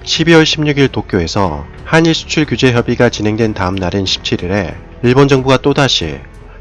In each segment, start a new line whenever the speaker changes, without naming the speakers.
12월 16일 도쿄에서 한일 수출 규제 협의가 진행된 다음 날인 17일에 일본 정부가 또다시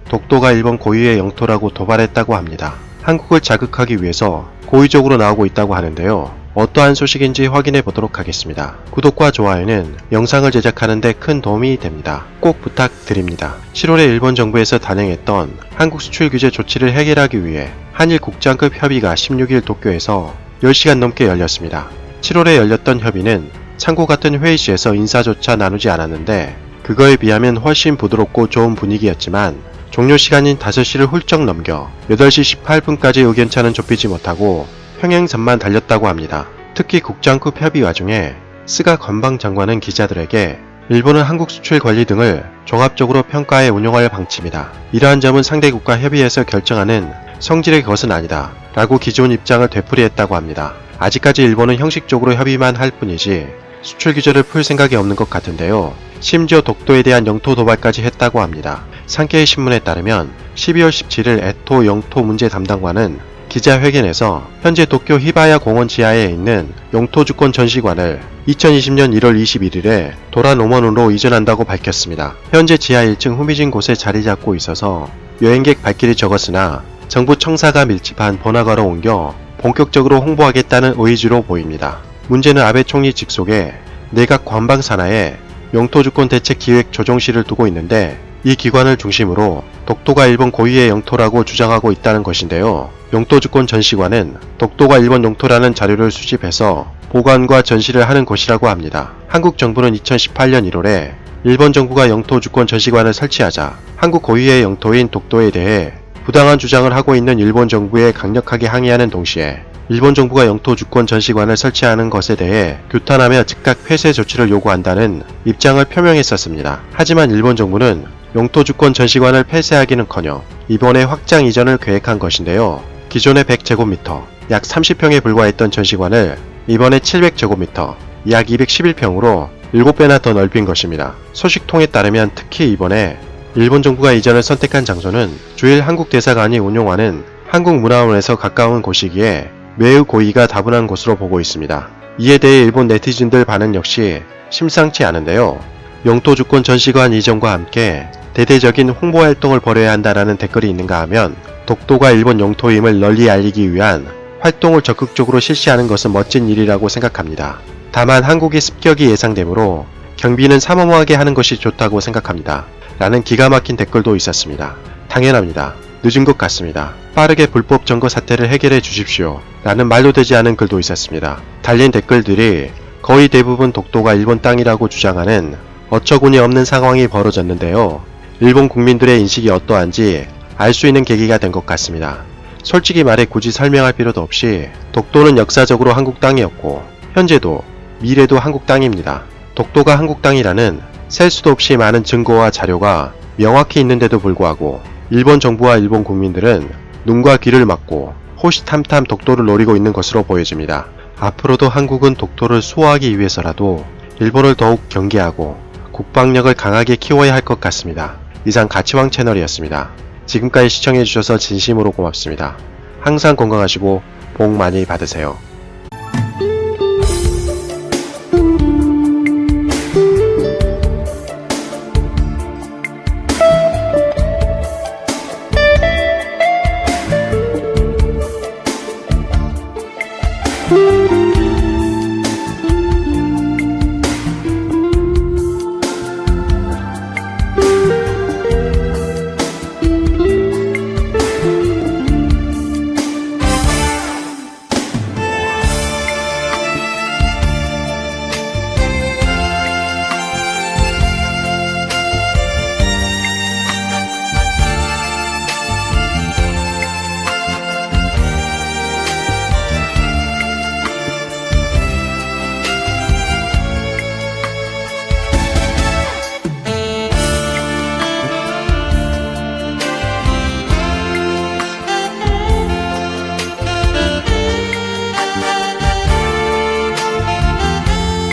독도가 일본 고유의 영토라고 도발했다고 합니다. 한국을 자극하기 위해서 고의적으로 나오고 있다고 하는데요. 어떠한 소식인지 확인해 보도록 하겠습니다. 구독과 좋아요는 영상을 제작하는 데 큰 도움이 됩니다. 꼭 부탁드립니다. 7월에 일본 정부에서 단행했던 한국 수출 규제 조치를 해결하기 위해 한일 국장급 협의가 16일 도쿄에서 10시간 넘게 열렸습니다. 7월에 열렸던 협의는 창고 같은 회의실에서 인사조차 나누지 않았는데 그거에 비하면 훨씬 부드럽고 좋은 분위기였지만 종료 시간인 5시를 훌쩍 넘겨 8시 18분까지 의견차는 좁히지 못하고 평행선만 달렸다고 합니다. 특히 국장급 협의 와중에 스가 관방장관은 기자들에게 일본은 한국 수출 관리 등을 종합적으로 평가해 운용할 방침이다. 이러한 점은 상대국과 협의해서 결정하는 성질의 것은 아니다. 라고 기존 입장을 되풀이했다고 합니다. 아직까지 일본은 형식적으로 협의만 할 뿐이지 수출 규제를 풀 생각이 없는 것 같은데요. 심지어 독도에 대한 영토 도발까지 했다고 합니다. 산케이 신문에 따르면 12월 17일 에토 영토 문제 담당관은 기자회견에서 현재 도쿄 히바야 공원 지하에 있는 영토주권 전시관을 2020년 1월 21일에 도라노먼으로 이전한다고 밝혔습니다. 현재 지하 1층 후미진 곳에 자리 잡고 있어서 여행객 발길이 적었으나 정부 청사가 밀집한 번화가로 옮겨 본격적으로 홍보하겠다는 의지로 보입니다. 문제는 아베 총리 직속의 내각 관방 산하에 영토주권 대책 기획 조정실을 두고 있는데 이 기관을 중심으로 독도가 일본 고유의 영토라고 주장하고 있다는 것인데요. 영토주권 전시관은 독도가 일본 영토라는 자료를 수집해서 보관과 전시를 하는 곳이라고 합니다. 한국 정부는 2018년 1월에 일본 정부가 영토주권 전시관을 설치하자 한국 고유의 영토인 독도에 대해 부당한 주장을 하고 있는 일본 정부에 강력하게 항의하는 동시에 일본 정부가 영토주권 전시관을 설치하는 것에 대해 규탄하며 즉각 폐쇄 조치를 요구한다는 입장을 표명했었습니다. 하지만 일본 정부는 영토주권 전시관을 폐쇄하기는커녕 이번에 확장 이전을 계획한 것인데요. 기존의 100제곱미터, 약 30평에 불과했던 전시관을 이번에 700제곱미터, 약 211평으로 7배나 더 넓힌 것입니다. 소식통에 따르면 특히 이번에 일본 정부가 이전을 선택한 장소는 주일 한국 대사관이 운용하는 한국문화원에서 가까운 곳이기에 매우 고의가 다분한 곳으로 보고 있습니다. 이에 대해 일본 네티즌들 반응 역시 심상치 않은데요. 영토주권 전시관 이전과 함께 대대적인 홍보활동을 벌여야 한다라는 댓글이 있는가 하면 독도가 일본 영토임을 널리 알리기 위한 활동을 적극적으로 실시하는 것은 멋진 일이라고 생각합니다. 다만 한국의 습격이 예상되므로 경비는 삼엄하게 하는 것이 좋다고 생각합니다. 라는 기가 막힌 댓글도 있었습니다. 당연합니다. 늦은 것 같습니다. 빠르게 불법 점거 사태를 해결해 주십시오. 라는 말도 되지 않은 글도 있었습니다. 달린 댓글들이 거의 대부분 독도가 일본 땅이라고 주장하는 어처구니 없는 상황이 벌어졌는데요. 일본 국민들의 인식이 어떠한지 알 수 있는 계기가 된 것 같습니다. 솔직히 말해 굳이 설명할 필요도 없이 독도는 역사적으로 한국 땅이었고 현재도 미래도 한국 땅입니다. 독도가 한국 땅이라는 셀 수도 없이 많은 증거와 자료가 명확히 있는데도 불구하고 일본 정부와 일본 국민들은 눈과 귀를 막고 호시탐탐 독도를 노리고 있는 것으로 보여집니다. 앞으로도 한국은 독도를 수호하기 위해서라도 일본을 더욱 경계하고 국방력을 강하게 키워야 할 것 같습니다. 이상 가치왕 채널이었습니다. 지금까지 시청해주셔서 진심으로 고맙습니다. 항상 건강하시고 복 많이 받으세요.